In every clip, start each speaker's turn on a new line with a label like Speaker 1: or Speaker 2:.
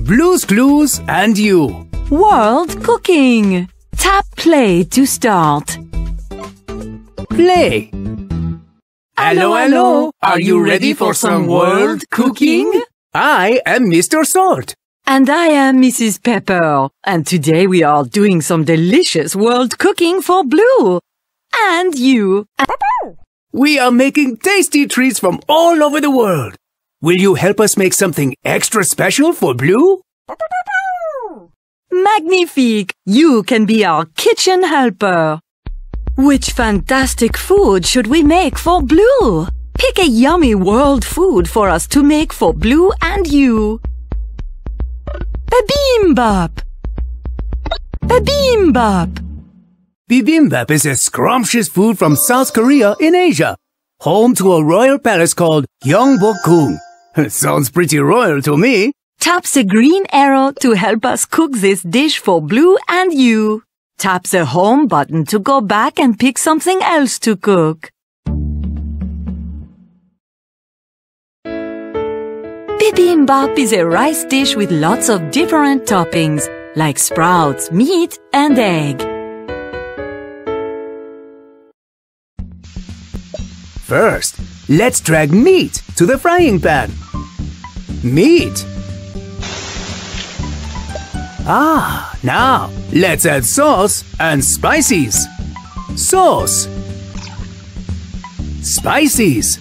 Speaker 1: Blue's Clues and you.
Speaker 2: World cooking. Tap play to start.
Speaker 1: Play. Hello, hello. Are you ready for some world cooking? I am Mr. Salt.
Speaker 2: And I am Mrs. Pepper. And today we are doing some delicious world cooking for Blue. And you.
Speaker 1: We are making tasty treats from all over the world. Will you help us make something extra special for Blue?
Speaker 2: Magnifique! You can be our kitchen helper. Which fantastic food should we make for Blue? Pick a yummy world food for us to make for Blue and you. Bibimbap. Bibimbap.
Speaker 1: Bibimbap is a scrumptious food from South Korea in Asia, home to a royal palace called Gyeongbokgung. Sounds pretty royal to me.
Speaker 2: Tap the green arrow to help us cook this dish for Blue and you. Tap the home button to go back and pick something else to cook. Bibimbap is a rice dish with lots of different toppings, like sprouts, meat, and egg.
Speaker 1: First, let's drag meat to the frying pan. Meat. Now let's add sauce and spices. Sauce. Spices.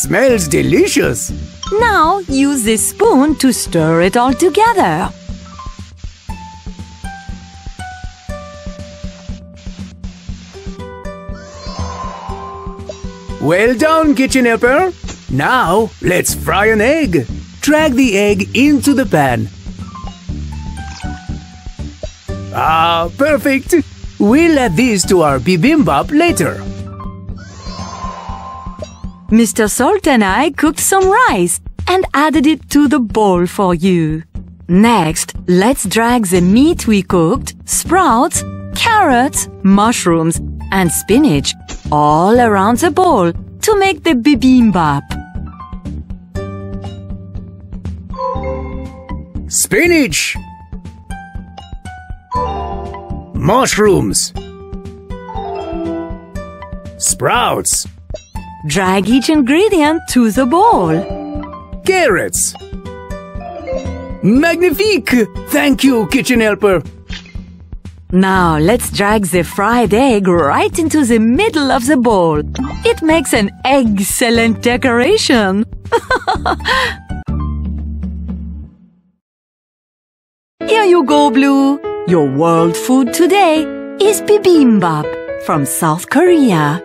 Speaker 1: Smells delicious.
Speaker 2: Now use this spoon to stir it all together.
Speaker 1: Well done, kitchen helper. Now let's fry an egg. Drag the egg into the pan. Perfect. We'll add this to our bibimbap later.
Speaker 2: Mr. Salt and I cooked some rice and added it to the bowl for you. Next, let's drag the meat we cooked, sprouts, carrots, mushrooms, and spinach all around the bowl to make the bibimbap.
Speaker 1: Spinach. Mushrooms. Sprouts.
Speaker 2: Drag each ingredient to the bowl.
Speaker 1: Carrots. Magnifique! Thank you, kitchen helper.
Speaker 2: Now let's drag the fried egg right into the middle of the bowl. It makes an excellent decoration. Here you go, Blue. Your world food today is bibimbap from South Korea.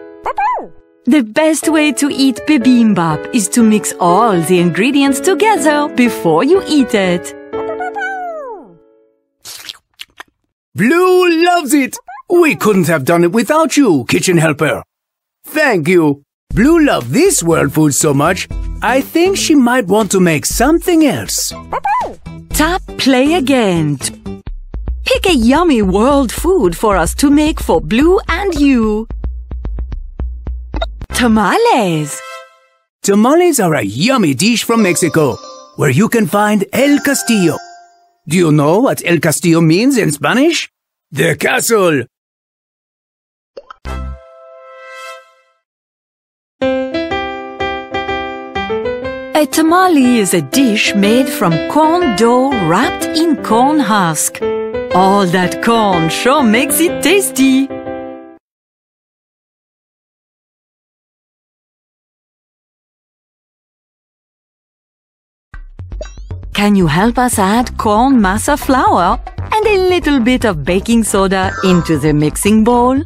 Speaker 2: The best way to eat bibimbap is to mix all the ingredients together before you eat it.
Speaker 1: Blue loves it! We couldn't have done it without you, kitchen helper. Thank you. Blue loved this world food so much, I think she might want to make something else.
Speaker 2: Tap play again. Pick a yummy world food for us to make for Blue and you. Tamales.
Speaker 1: Tamales are a yummy dish from Mexico, where you can find El Castillo. Do you know what El Castillo means in Spanish? The castle.
Speaker 2: A tamale is a dish made from corn dough wrapped in corn husk. All that corn sure makes it tasty. Can you help us add corn masa flour and a little bit of baking soda into the mixing bowl?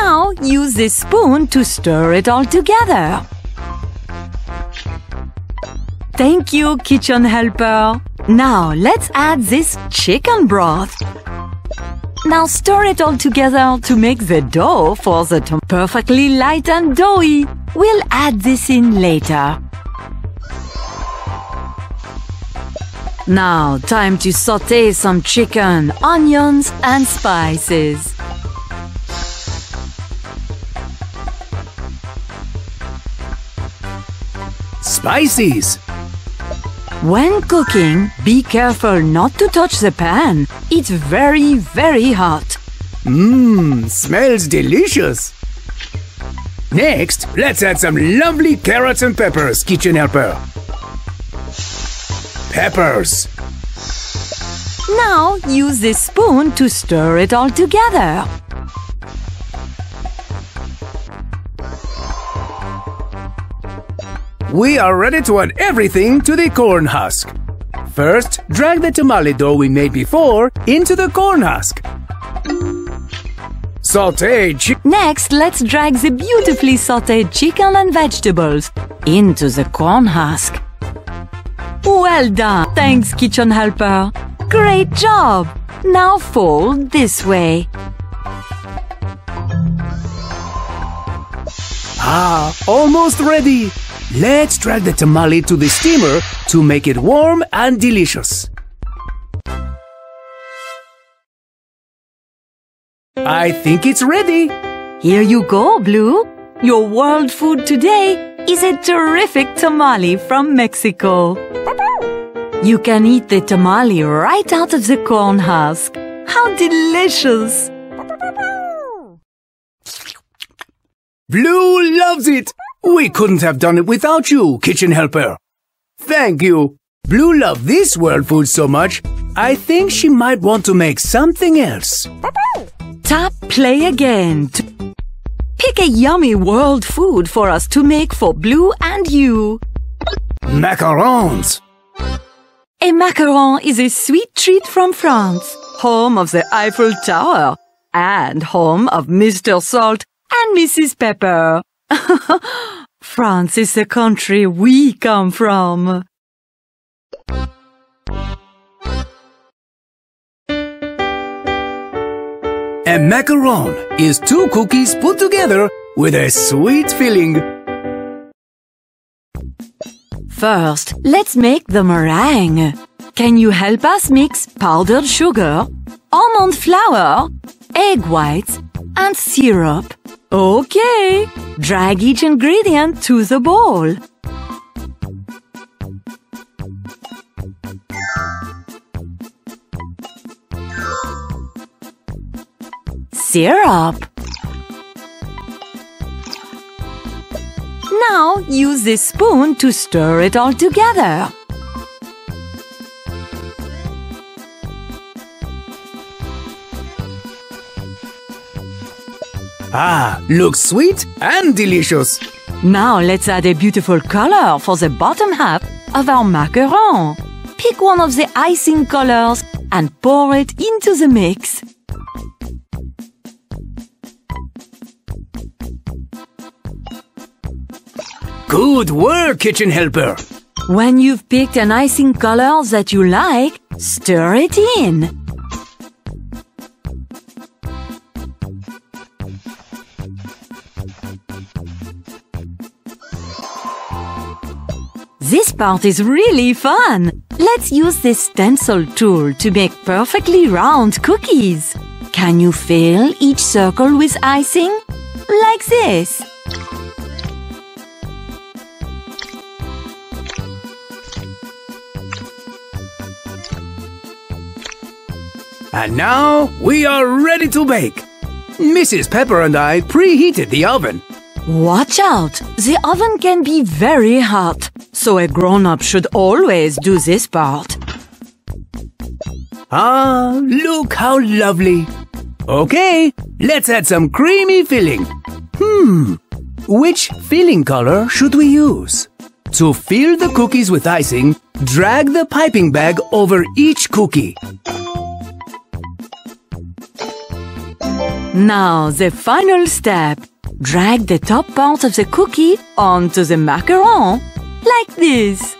Speaker 2: Now use this spoon to stir it all together. Thank you, kitchen helper. Now let's add this chicken broth. Now stir it all together to make the dough for the perfectly light and doughy. We'll add this in later. Now, time to sauté some chicken, onions, and spices.
Speaker 1: Spices.
Speaker 2: When cooking, be careful not to touch the pan. It's very, very hot.
Speaker 1: Smells delicious. Next, let's add some lovely carrots and peppers, kitchen helper. Peppers.
Speaker 2: Now use this spoon to stir it all together.
Speaker 1: We are ready to add everything to the corn husk. First, drag the tamale dough we made before into the corn husk. Sauté chicken.
Speaker 2: Next, let's drag the beautifully sautéed chicken and vegetables into the corn husk. Well done! Thanks, kitchen helper. Great job! Now fold this way.
Speaker 1: Almost ready. Let's drag the tamale to the steamer to make it warm and delicious. I think it's ready.
Speaker 2: Here you go, Blue. Your world food today is a terrific tamale from Mexico. You can eat the tamale right out of the corn husk. How delicious!
Speaker 1: Blue loves it. We couldn't have done it without you, kitchen helper. Thank you. Blue loved this world food so much, I think she might want to make something else.
Speaker 2: Tap play again. Pick a yummy world food for us to make for Blue and you.
Speaker 1: Macarons.
Speaker 2: A macaron is a sweet treat from France, home of the Eiffel Tower and home of Mr. Salt and Mrs. Pepper. France is the country we come from.
Speaker 1: A macaron is 2 cookies put together with a sweet filling.
Speaker 2: First, let's make the meringue. Can you help us mix powdered sugar, almond flour, egg whites, and syrup? Okay, drag each ingredient to the bowl. Syrup. Now use this spoon to stir it all together.
Speaker 1: Looks sweet and delicious.
Speaker 2: Now let's add a beautiful color for the bottom half of our macaron. Pick one of the icing colors and pour it into the mix.
Speaker 1: Good work, kitchen helper.
Speaker 2: When you've picked an icing color that you like, stir it in. This part is really fun. Let's use this stencil tool to make perfectly round cookies. Can you fill each circle with icing? Like this.
Speaker 1: And now we are ready to bake. Mrs. Pepper and I preheated the oven.
Speaker 2: Watch out! The oven can be very hot, so a grown-up should always do this part.
Speaker 1: Look how lovely. Okay, let's add some creamy filling. Which filling color should we use? To fill the cookies with icing, drag the piping bag over each cookie.
Speaker 2: Now the final step. Drag the top part of the cookie onto the macaron, like this.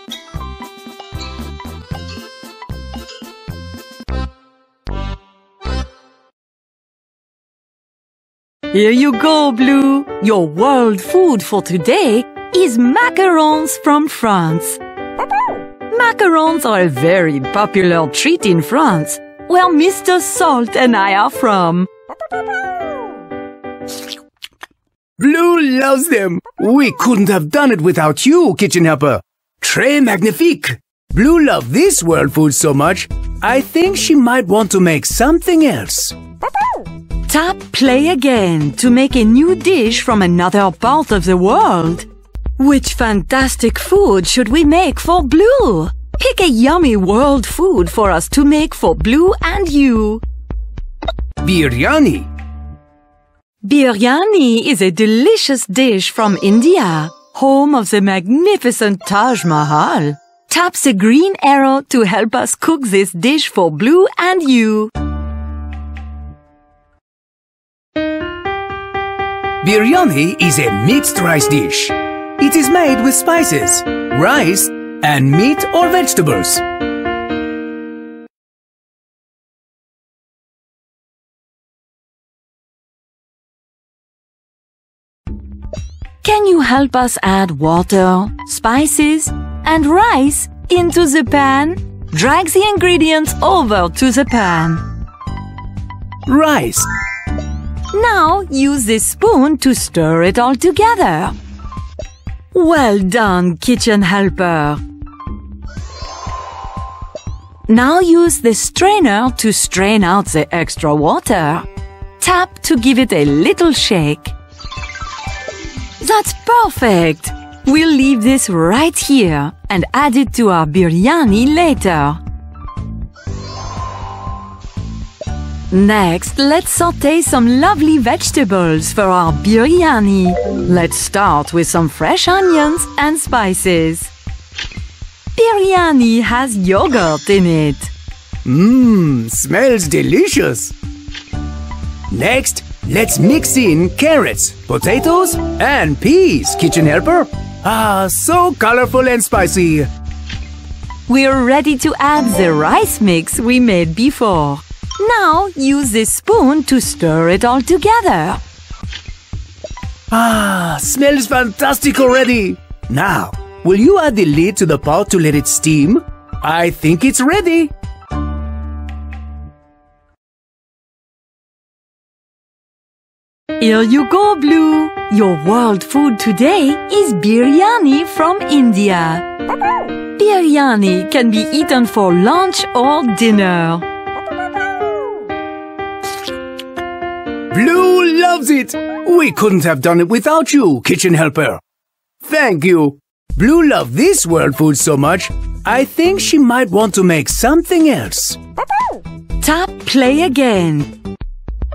Speaker 2: Here you go, Blue. Your world food for today is macarons from France. Macarons are a very popular treat in France, where Mr. Salt and I are from.
Speaker 1: Blue loves them. We couldn't have done it without you, kitchen helper. Très magnifique. Blue loved this world food so much, I think she might want to make something else.
Speaker 2: Tap play again to make a new dish from another part of the world. Which fantastic food should we make for Blue? Pick a yummy world food for us to make for Blue and you.
Speaker 1: Biryani.
Speaker 2: Biryani is a delicious dish from India, home of the magnificent Taj Mahal. Tap the green arrow to help us cook this dish for Blue and you.
Speaker 1: Biryani is a mixed rice dish. It is made with spices, rice, and meat or vegetables.
Speaker 2: Can you help us add water, spices, and rice into the pan? Drag the ingredients over to the pan.
Speaker 1: Rice.
Speaker 2: Now use this spoon to stir it all together. Well done, kitchen helper. Now use the strainer to strain out the extra water. Tap to give it a little shake. That's perfect! We'll leave this right here and add it to our biryani later. Next, let's saute some lovely vegetables for our biryani. Let's start with some fresh onions and spices. Biryani has yogurt in it.
Speaker 1: Smells delicious. Next, let's mix in carrots, potatoes, and peas, kitchen helper. So colorful and spicy.
Speaker 2: We're ready to add the rice mix we made before. Now use this spoon to stir it all together.
Speaker 1: Smells fantastic already. Now, will you add the lid to the pot to let it steam? I think it's ready.
Speaker 2: Here you go, Blue. Your world food today is biryani from India. Biryani can be eaten for lunch or dinner.
Speaker 1: Blue loves it. We couldn't have done it without you, kitchen helper. Thank you. Blue loved this world food so much, I think she might want to make something else.
Speaker 2: Tap play again.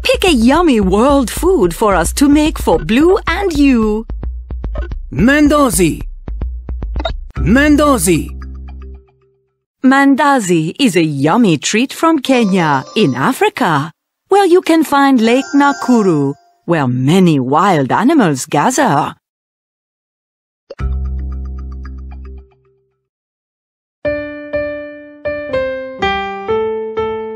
Speaker 2: Pick a yummy world food for us to make for Blue and you.
Speaker 1: Mandazi. Mandazi.
Speaker 2: Mandazi is a yummy treat from Kenya in Africa, where you can find Lake Nakuru, where many wild animals gather.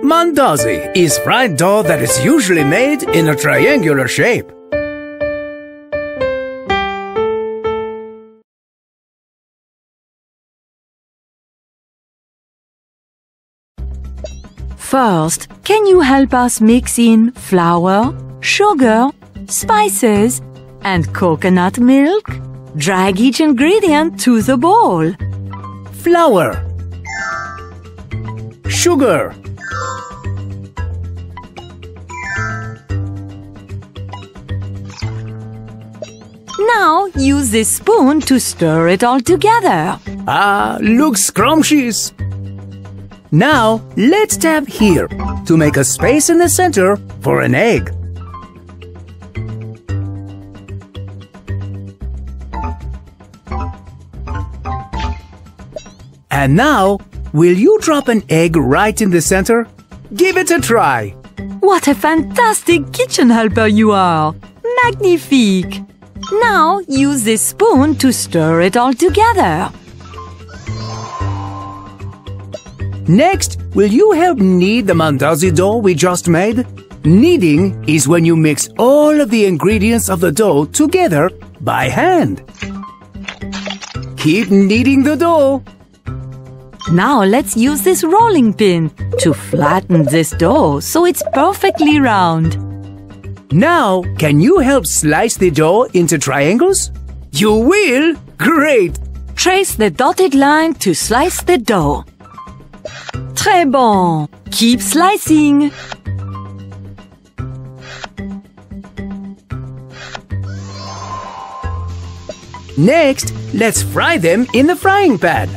Speaker 1: Mandazi is fried dough that is usually made in a triangular shape.
Speaker 2: First, can you help us mix in flour, sugar, spices, and coconut milk? Drag each ingredient to the bowl.
Speaker 1: Flour. Sugar.
Speaker 2: Now use this spoon to stir it all together.
Speaker 1: Looks scrumptious. Now let's tap here to make a space in the center for an egg. And now, will you drop an egg right in the center? Give it a try.
Speaker 2: What a fantastic kitchen helper you are! Magnifique! Now use this spoon to stir it all together.
Speaker 1: Next, will you help knead the mandazi dough we just made? Kneading is when you mix all of the ingredients of the dough together by hand. Keep kneading the dough.
Speaker 2: Now let's use this rolling pin to flatten this dough so it's perfectly round.
Speaker 1: Now, can you help slice the dough into triangles? You will? Great!
Speaker 2: Trace the dotted line to slice the dough. Très bon! Keep slicing!
Speaker 1: Next, let's fry them in the frying pan.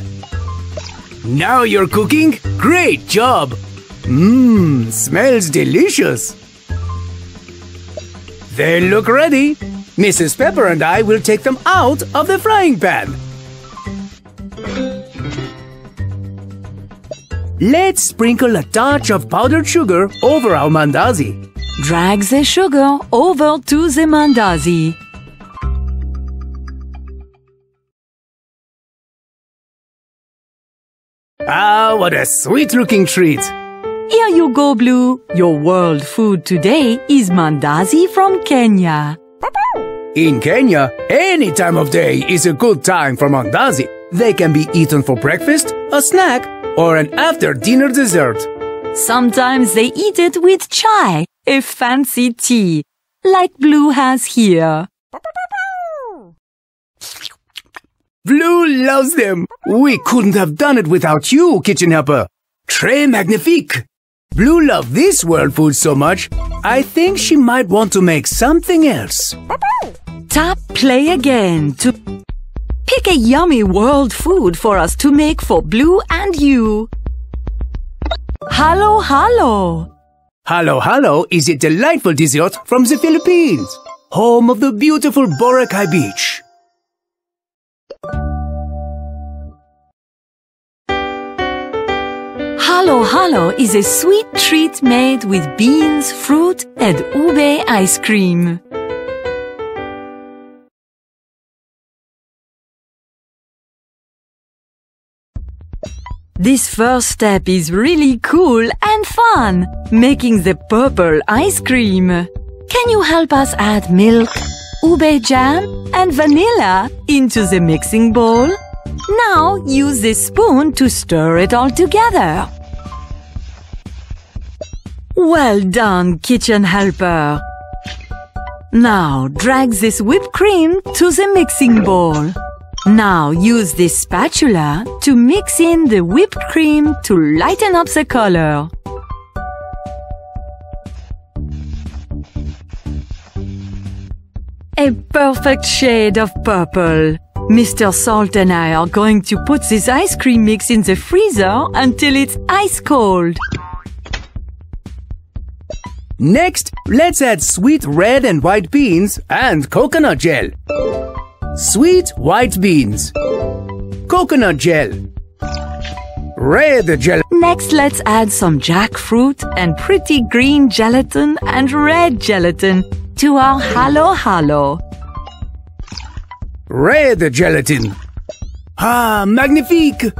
Speaker 1: Now you're cooking? Great job! Mmm, smells delicious! They look ready. Mrs. Pepper and I will take them out of the frying pan. Let's sprinkle a touch of powdered sugar over our mandazi.
Speaker 2: Drag the sugar over to the mandazi.
Speaker 1: Ah, what a sweet-looking treat!
Speaker 2: Here you go, Blue. Your world food today is mandazi from Kenya.
Speaker 1: In Kenya, any time of day is a good time for mandazi. They can be eaten for breakfast, a snack, or an after-dinner dessert.
Speaker 2: Sometimes they eat it with chai, a fancy tea, like Blue has here.
Speaker 1: Blue loves them. We couldn't have done it without you, kitchen helper. Très magnifique. Blue loved this world food so much, I think she might want to make something else.
Speaker 2: Tap play again to pick a yummy world food for us to make for Blue and you. Halo halo.
Speaker 1: Halo halo is a delightful dessert from the Philippines, home of the beautiful Boracay Beach.
Speaker 2: Halo halo is a sweet treat made with beans, fruit, and ube ice cream. This first step is really cool and fun, making the purple ice cream. Can you help us add milk, ube jam, and vanilla into the mixing bowl? Now use the spoon to stir it all together. Well done, kitchen helper! Now drag this whipped cream to the mixing bowl. Now use this spatula to mix in the whipped cream to lighten up the color. A perfect shade of purple. Mr. Salt and I are going to put this ice cream mix in the freezer until it's ice cold.
Speaker 1: Next, let's add sweet red and white beans and coconut gel. Sweet white beans, coconut gel, red gel.
Speaker 2: Next, let's add some jackfruit and pretty green gelatin and red gelatin to our halo halo.
Speaker 1: Red gelatin. Ah, magnifique!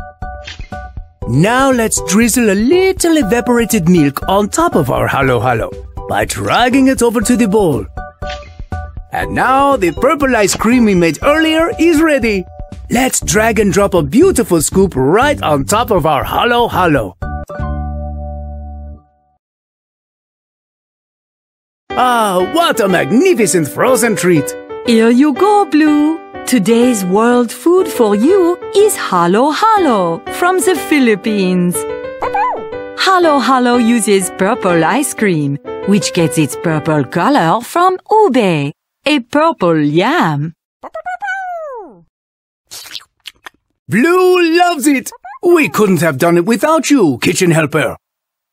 Speaker 1: Now let's drizzle a little evaporated milk on top of our halo halo by dragging it over to the bowl. And now the purple ice cream we made earlier is ready. Let's drag and drop a beautiful scoop right on top of our halo halo. Ah, what a magnificent frozen treat!
Speaker 2: Here you go, Blue. Today's world food for you is halo halo from the Philippines. Halo halo uses purple ice cream, which gets its purple color from ube, a purple yam.
Speaker 1: Blue loves it! We couldn't have done it without you, kitchen helper.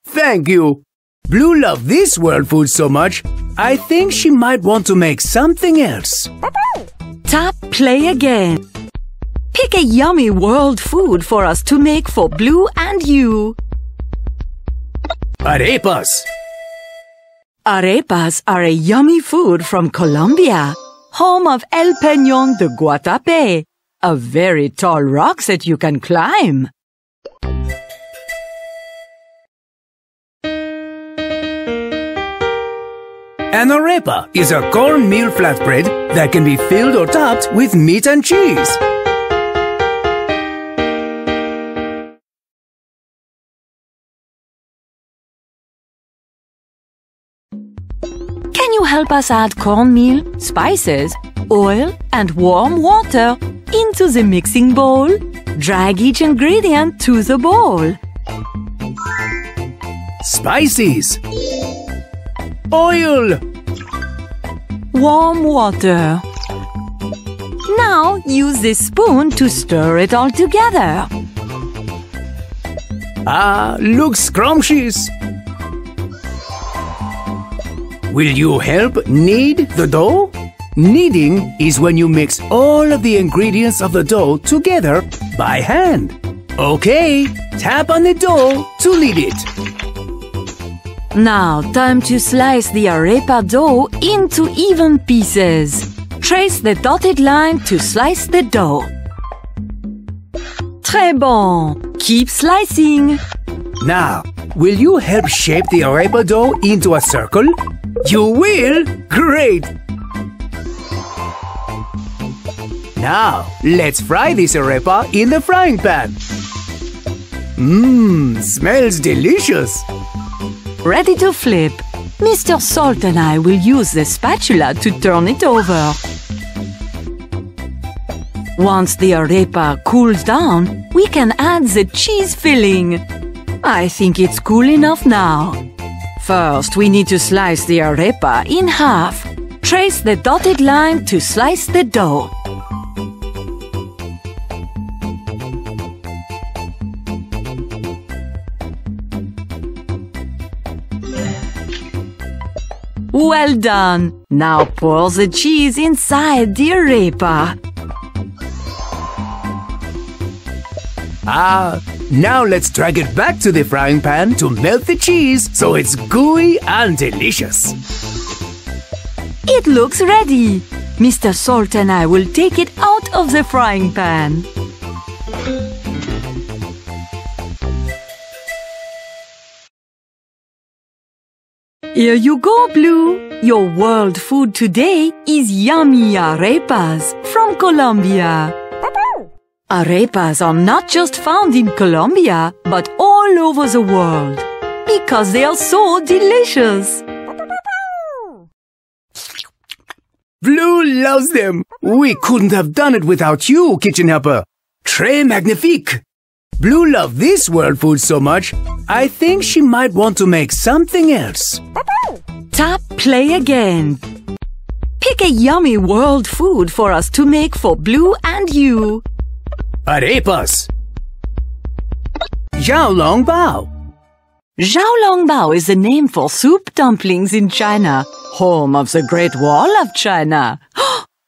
Speaker 1: Thank you. Blue loved this world food so much, I think she might want to make something else.
Speaker 2: Tap play again. Pick a yummy world food for us to make for Blue and you.
Speaker 1: Arepas.
Speaker 2: Arepas are a yummy food from Colombia, home of El Peñón de Guatapé, a very tall rock that you can climb.
Speaker 1: An arepa is a cornmeal flatbread that can be filled or topped with meat and cheese.
Speaker 2: Can you help us add cornmeal, spices, oil, and warm water into the mixing bowl. Drag each ingredient to the bowl.
Speaker 1: Spices, oil,
Speaker 2: Warm water. Now use this spoon to stir it all together.
Speaker 1: looks scrumptious. Will you help knead the dough? Kneading is when you mix all of the ingredients of the dough together by hand. Okay, tap on the dough to knead it.
Speaker 2: Now, time to slice the arepa dough into even pieces. Trace the dotted line to slice the dough. Très bon! Keep slicing.
Speaker 1: Now, will you help shape the arepa dough into a circle? You will? Great! Now, let's fry this arepa in the frying pan. Smells delicious.
Speaker 2: Ready to flip. Mr. Salt and I will use the spatula to turn it over. Once the arepa cools down, we can add the cheese filling. I think it's cool enough now. First, we need to slice the arepa in half. Trace the dotted line to slice the dough. Well done! Now pour the cheese inside the arepa.
Speaker 1: Now let's drag it back to the frying pan to melt the cheese so it's gooey and delicious.
Speaker 2: It looks ready. Mr. Salt and I will take it out of the frying pan. Here you go, Blue. Your world food today is yummy arepas from Colombia. Arepas are not just found in Colombia, but all over the world because they are so delicious.
Speaker 1: Blue loves them. We couldn't have done it without you, kitchen helper. Très magnifique. Blue loved this world food so much, I think she might want to make something else.
Speaker 2: Tap play again. Pick a yummy world food for us to make for Blue and you.
Speaker 1: Arepas. Xiaolongbao.
Speaker 2: Xiaolongbao is the name for soup dumplings in China, home of the Great Wall of China.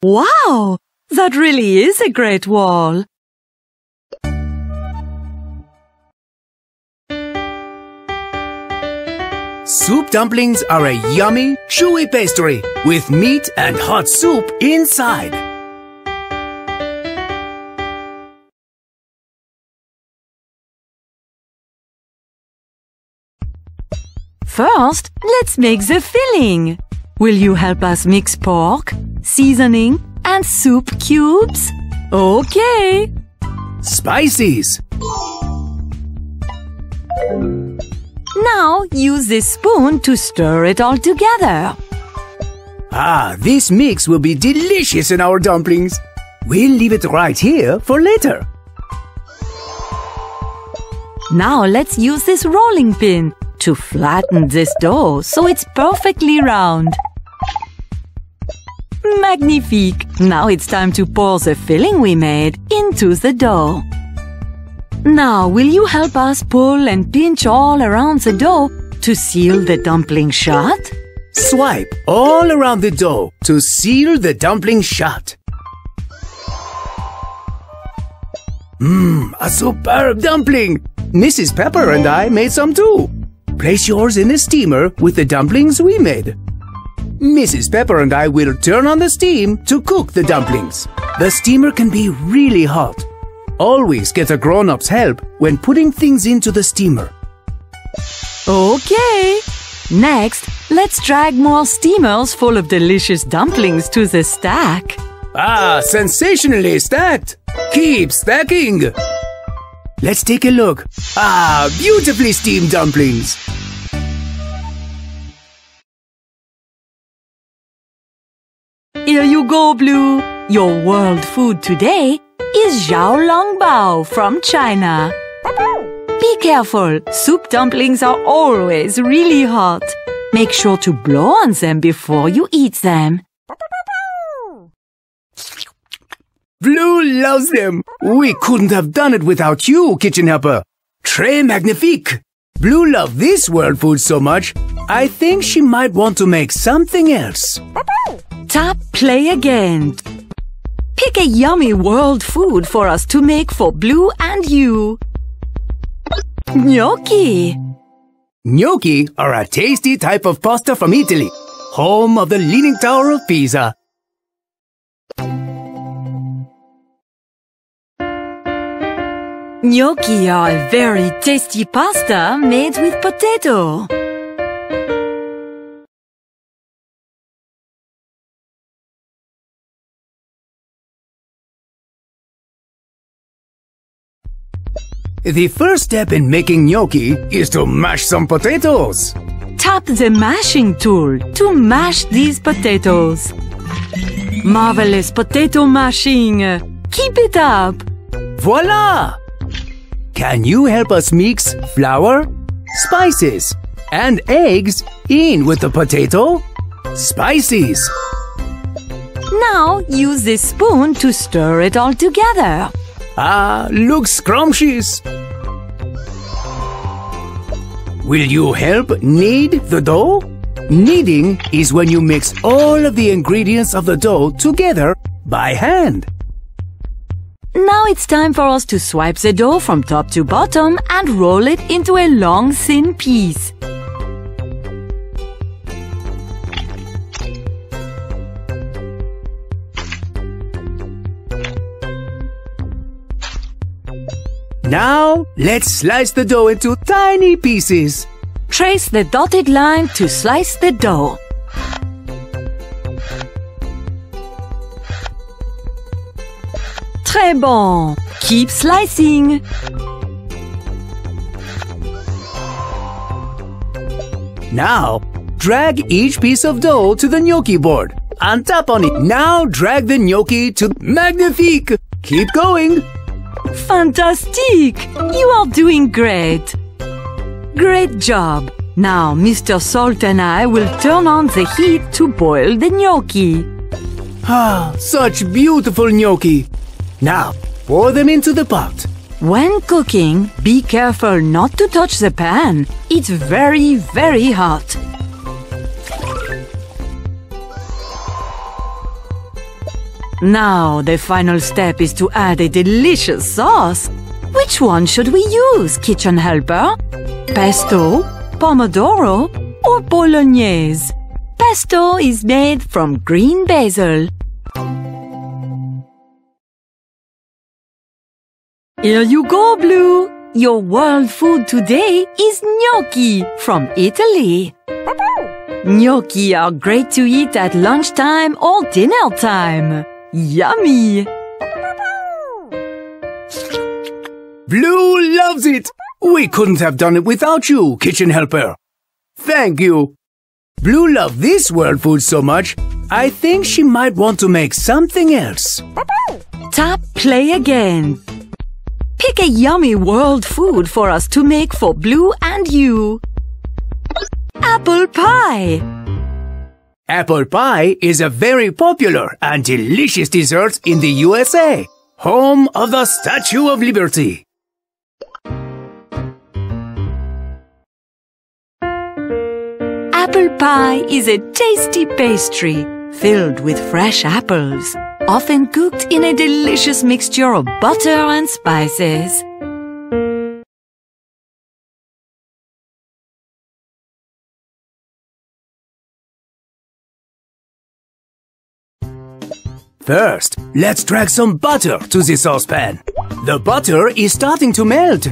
Speaker 2: Wow! That really is a Great Wall.
Speaker 1: Soup dumplings are a yummy, chewy pastry with meat and hot soup inside.
Speaker 2: First, let's make the filling. Will you help us mix pork, seasoning, and soup cubes? Okay.
Speaker 1: Spices.
Speaker 2: Now use this spoon to stir it all together.
Speaker 1: This mix will be delicious in our dumplings. We'll leave it right here for later.
Speaker 2: Now let's use this rolling pin to flatten this dough so it's perfectly round. Magnifique! Now it's time to pour the filling we made into the dough. Now, will you help us pull and pinch all around the dough to seal the dumpling shut?
Speaker 1: Swipe all around the dough to seal the dumpling shut. A superb dumpling! Mrs. Pepper and I made some too. Place yours in the steamer with the dumplings we made. Mrs. Pepper and I will turn on the steam to cook the dumplings. The steamer can be really hot. Always get a grown-up's help when putting things into the steamer.
Speaker 2: Okay. Next, let's drag more steamers full of delicious dumplings to the stack.
Speaker 1: Sensationally stacked! Keep stacking! Let's take a look. Beautifully steamed dumplings!
Speaker 2: Here you go, Blue. Your world food today is xiaolongbao from China. Be careful, soup dumplings are always really hot. Make sure to blow on them before you eat them.
Speaker 1: Blue loves them. We couldn't have done it without you, kitchen helper. Très magnifique. Blue loved this world food so much, I think she might want to make something else.
Speaker 2: Tap play again. Pick a yummy world food for us to make for Blue and you. Gnocchi.
Speaker 1: Gnocchi are a tasty type of pasta from Italy, home of the Leaning Tower of Pisa.
Speaker 2: Gnocchi are a very tasty pasta made with potato.
Speaker 1: The first step in making gnocchi is to mash some potatoes.
Speaker 2: Tap the mashing tool to mash these potatoes. Marvelous potato mashing! Keep it up!
Speaker 1: Voila! Can you help us mix flour, spices, and eggs in with the potato? Spices!
Speaker 2: Now use this spoon to stir it all together.
Speaker 1: Ah, looks scrumptious. Will you help knead the dough? Kneading is when you mix all of the ingredients of the dough together by hand.
Speaker 2: Now it's time for us to swipe the dough from top to bottom and roll it into a long, thin piece.
Speaker 1: Now, let's slice the dough into tiny pieces.
Speaker 2: Trace the dotted line to slice the dough. Très bon! Keep slicing.
Speaker 1: Now, drag each piece of dough to the gnocchi board and tap on it. Now drag the gnocchi to magnifique. Keep going.
Speaker 2: Fantastique! You are doing great. Great job. Now Mr. Salt and I will turn on the heat to boil the gnocchi.
Speaker 1: Ah, such beautiful gnocchi. Now, pour them into the pot.
Speaker 2: When cooking, be careful not to touch the pan. It's very, very hot. Now, the final step is to add a delicious sauce. Which one should we use, kitchen helper? Pesto, pomodoro, or bolognese? Pesto is made from green basil. Here you go, Blue. Your world food today is gnocchi from Italy. Gnocchi are great to eat at lunchtime or dinner time. Yummy!
Speaker 1: Blue loves it. We couldn't have done it without you, kitchen helper. Thank you. Blue loved this world food so much, I think she might want to make something else.
Speaker 2: Tap play again. Pick a yummy world food for us to make for Blue and you. Apple pie.
Speaker 1: Apple pie is a very popular and delicious dessert in the USA, home of the Statue of Liberty.
Speaker 2: Apple pie is a tasty pastry filled with fresh apples, often cooked in a delicious mixture of butter and spices.
Speaker 1: First, let's drag some butter to the saucepan. The butter is starting to melt.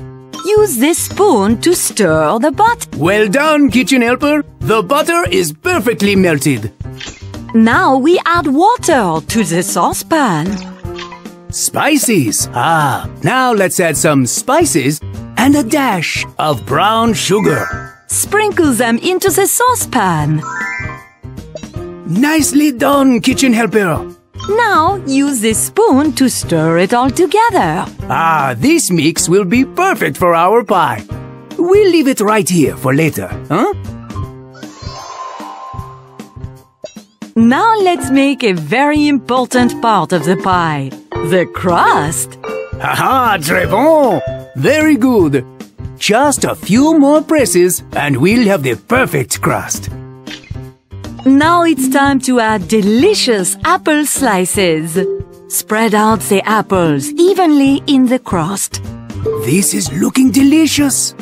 Speaker 2: Use this spoon to stir the butter.
Speaker 1: Well done, kitchen helper. The butter is perfectly melted.
Speaker 2: Now we add water to the saucepan.
Speaker 1: Spices. Now let's add some spices and a dash of brown sugar.
Speaker 2: Sprinkle them into the saucepan.
Speaker 1: Nicely done, kitchen helper.
Speaker 2: Now use this spoon to stir it all together.
Speaker 1: Ah, this mix will be perfect for our pie. We'll leave it right here for later, huh?
Speaker 2: Now let's make a very important part of the pie, the crust.
Speaker 1: Haha, très bon! Very good. Just a few more presses and we'll have the perfect crust.
Speaker 2: Now it's time to add delicious apple slices. Spread out the apples evenly in the crust.
Speaker 1: This is looking delicious.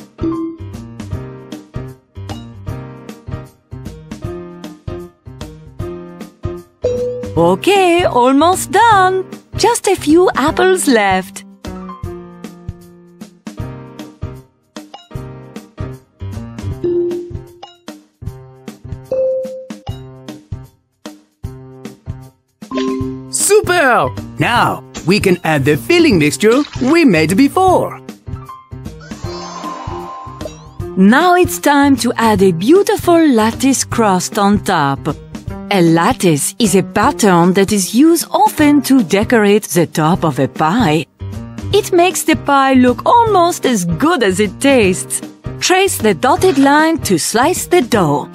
Speaker 2: Okay, almost done. Just a few apples left.
Speaker 1: Super! Now we can add the filling mixture we made before.
Speaker 2: Now it's time to add a beautiful lattice crust on top. A lattice is a pattern that is used often to decorate the top of a pie. It makes the pie look almost as good as it tastes. Trace the dotted line to slice the dough.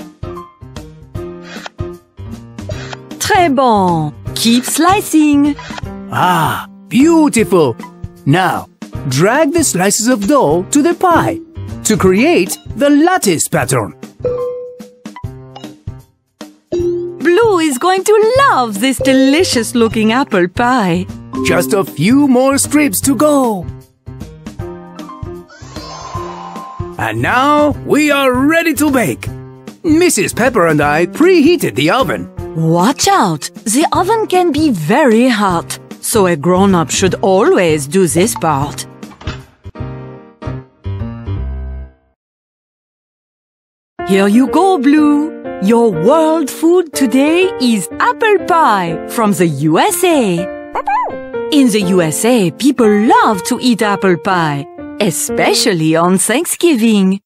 Speaker 2: Très bon! Keep slicing.
Speaker 1: Ah, beautiful! Now, drag the slices of dough to the pie to create the lattice pattern.
Speaker 2: Blue is going to love this delicious looking apple pie.
Speaker 1: Just a few more strips to go. And now we are ready to bake. Mrs. Pepper and I preheated the oven.
Speaker 2: Watch out! The oven can be very hot, so a grown-up should always do this part. Here you go, Blue! Your world food today is apple pie from the USA. In the USA, people love to eat apple pie, especially on Thanksgiving.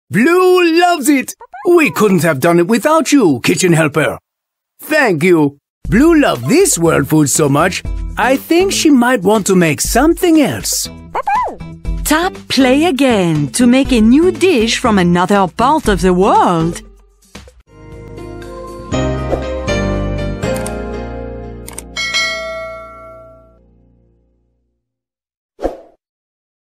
Speaker 1: Blue loves it! We couldn't have done it without you, kitchen helper. Thank you. Blue loved this world food so much, I think she might want to make something else.
Speaker 2: Tap play again to make a new dish from another part of the world.